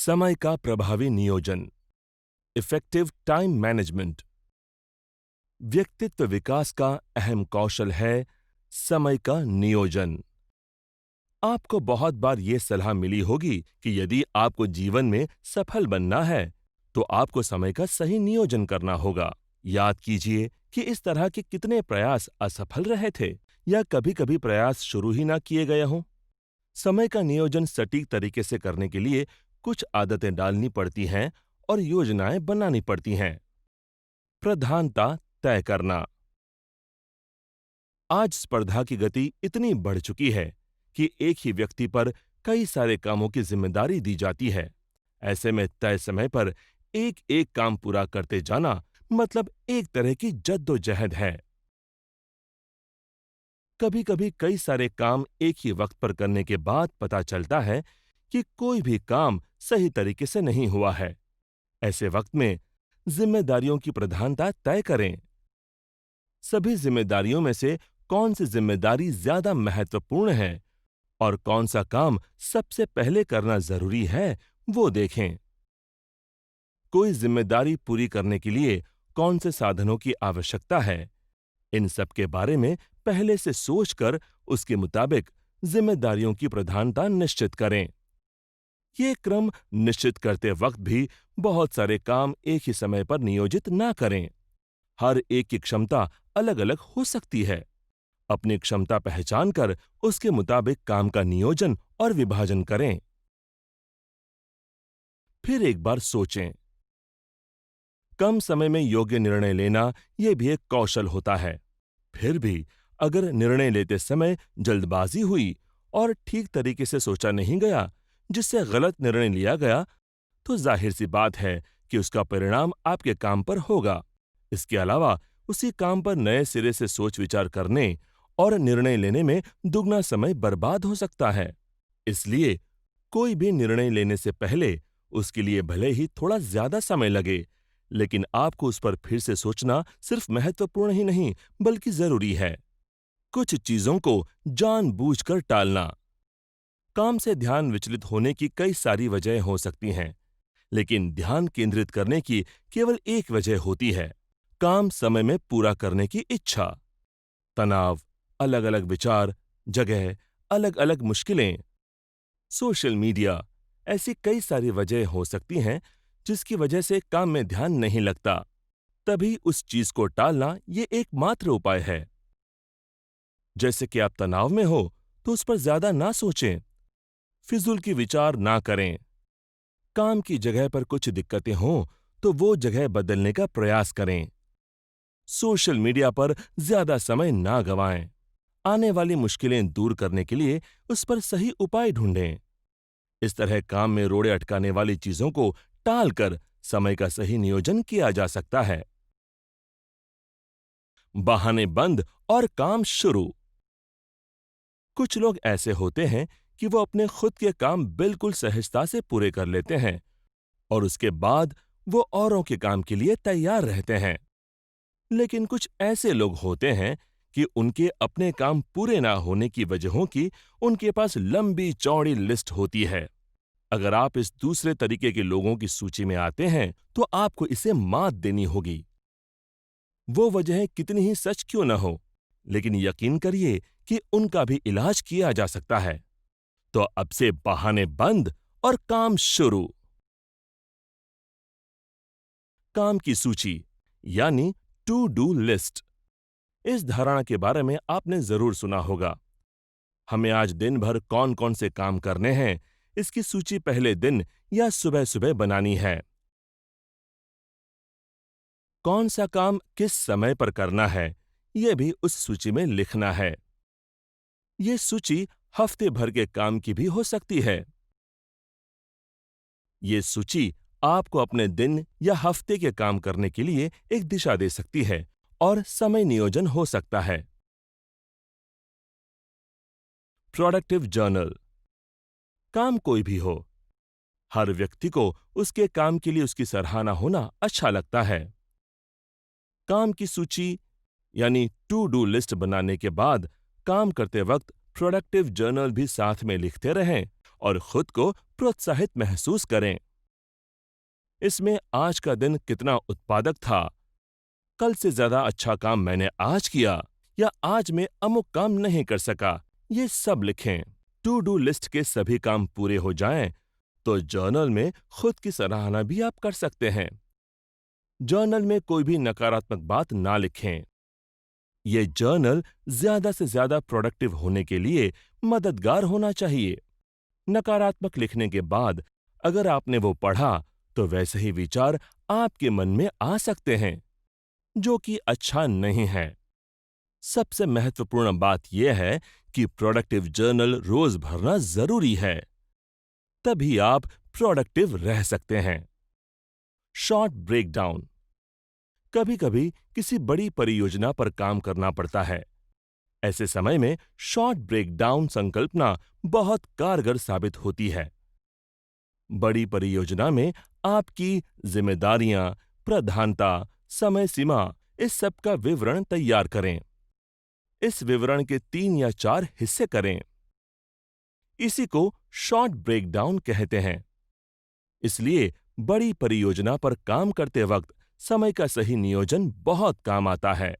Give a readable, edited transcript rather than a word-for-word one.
समय का प्रभावी नियोजन, इफेक्टिव टाइम मैनेजमेंट। व्यक्तित्व विकास का अहम कौशल है समय का नियोजन। आपको बहुत बार ये सलाह मिली होगी कि यदि आपको जीवन में सफल बनना है, तो आपको समय का सही नियोजन करना होगा। याद कीजिए कि इस तरह के कितने प्रयास असफल रहे थे या कभी-कभी प्रयास शुरू ही ना किए गए हों। समय का नियोजन सटीक तरीके से करने के लिए कुछ आदतें डालनी पड़ती हैं और योजनाएं बनानी पड़ती हैं। प्रधानता तय करना। आज स्पर्धा की गति इतनी बढ़ चुकी है कि एक ही व्यक्ति पर कई सारे कामों की जिम्मेदारी दी जाती है। ऐसे में तय समय पर एक एक काम पूरा करते जाना मतलब एक तरह की जद्दोजहद है। कभी-कभी कई सारे काम एक ही वक्त पर करने के बाद पता चलता है कि कोई भी काम सही तरीके से नहीं हुआ है। ऐसे वक्त में जिम्मेदारियों की प्रधानता तय करें। सभी जिम्मेदारियों में से कौन सी जिम्मेदारी ज्यादा महत्वपूर्ण है और कौन सा काम सबसे पहले करना जरूरी है, वो देखें। कोई जिम्मेदारी पूरी करने के लिए कौन से साधनों की आवश्यकता है, इन सब के बारे में पहले से सोचकर उसके मुताबिक जिम्मेदारियों की प्रधानता निश्चित करें। ये क्रम निश्चित करते वक्त भी बहुत सारे काम एक ही समय पर नियोजित ना करें। हर एक की क्षमता अलग-अलग हो सकती है। अपनी क्षमता पहचान कर उसके मुताबिक काम का नियोजन और विभाजन करें। फिर एक बार सोचें। कम समय में योग्य निर्णय लेना यह भी एक कौशल होता है। फिर भी अगर निर्णय लेते समय जल्दबाजी हुई और ठीक तरीके से सोचा नहीं गया, जिससे गलत निर्णय लिया गया, तो जाहिर सी बात है कि उसका परिणाम आपके काम पर होगा। इसके अलावा उसी काम पर नए सिरे से सोच विचार करने और निर्णय लेने में दुगना समय बर्बाद हो सकता है। इसलिए कोई भी निर्णय लेने से पहले उसके लिए भले ही थोड़ा ज्यादा समय लगे, लेकिन आपको उस पर फिर से सोचना सिर्फ महत्वपूर्ण ही नहीं बल्कि जरूरी है। कुछ चीजों को जानबूझकर टालना। काम से ध्यान विचलित होने की कई सारी वजहें हो सकती हैं, लेकिन ध्यान केंद्रित करने की केवल एक वजह होती है, काम समय में पूरा करने की इच्छा। तनाव, अलग-अलग विचार, जगह, अलग-अलग मुश्किलें, सोशल मीडिया, ऐसी कई सारी वजहें हो सकती हैं जिसकी वजह से काम में ध्यान नहीं लगता। तभी उस चीज को टालना ये एकमात्र उपाय है। जैसे कि आप तनाव में हो तो उस पर ज्यादा ना सोचें, फिजूल की विचार ना करें। काम की जगह पर कुछ दिक्कतें हों तो वो जगह बदलने का प्रयास करें। सोशल मीडिया पर ज्यादा समय ना गंवाएं। आने वाली मुश्किलें दूर करने के लिए उस पर सही उपाय ढूंढें। इस तरह काम में रोड़े अटकाने वाली चीजों को टालकर समय का सही नियोजन किया जा सकता है। बहाने बंद और काम शुरू। कुछ लोग ऐसे होते हैं कि वो अपने खुद के काम बिल्कुल सहजता से पूरे कर लेते हैं और उसके बाद वो औरों के काम के लिए तैयार रहते हैं। लेकिन कुछ ऐसे लोग होते हैं कि उनके अपने काम पूरे ना होने की वजहों की उनके पास लंबी चौड़ी लिस्ट होती है। अगर आप इस दूसरे तरीके के लोगों की सूची में आते हैं, तो आपको इसे मात देनी होगी। वो वजहें कितनी ही सच क्यों न हो, लेकिन यकीन करिए कि उनका भी इलाज किया जा सकता है। तो अब से बहाने बंद और काम शुरू। काम की सूची यानी टू डू लिस्ट। इस धारणा के बारे में आपने जरूर सुना होगा। हमें आज दिन भर कौन कौन से काम करने हैं, इसकी सूची पहले दिन या सुबह सुबह बनानी है। कौन सा काम किस समय पर करना है, यह भी उस सूची में लिखना है। ये सूची हफ्ते भर के काम की भी हो सकती है। ये सूची आपको अपने दिन या हफ्ते के काम करने के लिए एक दिशा दे सकती है और समय नियोजन हो सकता है। Productive journal. काम कोई भी हो, हर व्यक्ति को उसके काम के लिए उसकी सराहना होना अच्छा लगता है। काम की सूची यानी टू डू लिस्ट बनाने के बाद काम करते वक्त प्रोडक्टिव जर्नल भी साथ में लिखते रहें और खुद को प्रोत्साहित महसूस करें। इसमें आज का दिन कितना उत्पादक था, कल से ज्यादा अच्छा काम मैंने आज किया, या आज मैं अमुक काम नहीं कर सका, ये सब लिखें। टू डू लिस्ट के सभी काम पूरे हो जाएं, तो जर्नल में खुद की सराहना भी आप कर सकते हैं। जर्नल में कोई भी नकारात्मक बात ना लिखें। ये जर्नल ज्यादा से ज्यादा प्रोडक्टिव होने के लिए मददगार होना चाहिए। नकारात्मक लिखने के बाद अगर आपने वो पढ़ा, तो वैसे ही विचार आपके मन में आ सकते हैं, जो कि अच्छा नहीं है। सबसे महत्वपूर्ण बात यह है कि प्रोडक्टिव जर्नल रोज भरना जरूरी है, तभी आप प्रोडक्टिव रह सकते हैं। Short breakdown. कभी कभी किसी बड़ी परियोजना पर काम करना पड़ता है। ऐसे समय में शॉर्ट ब्रेकडाउन संकल्पना बहुत कारगर साबित होती है। बड़ी परियोजना में आपकी जिम्मेदारियां, प्रधानता, समय सीमा, इस सब का विवरण तैयार करें। इस विवरण के 3 या 4 हिस्से करें। इसी को शॉर्ट ब्रेकडाउन कहते हैं। इसलिए बड़ी परियोजना पर काम करते वक्त समय का सही नियोजन बहुत काम आता है।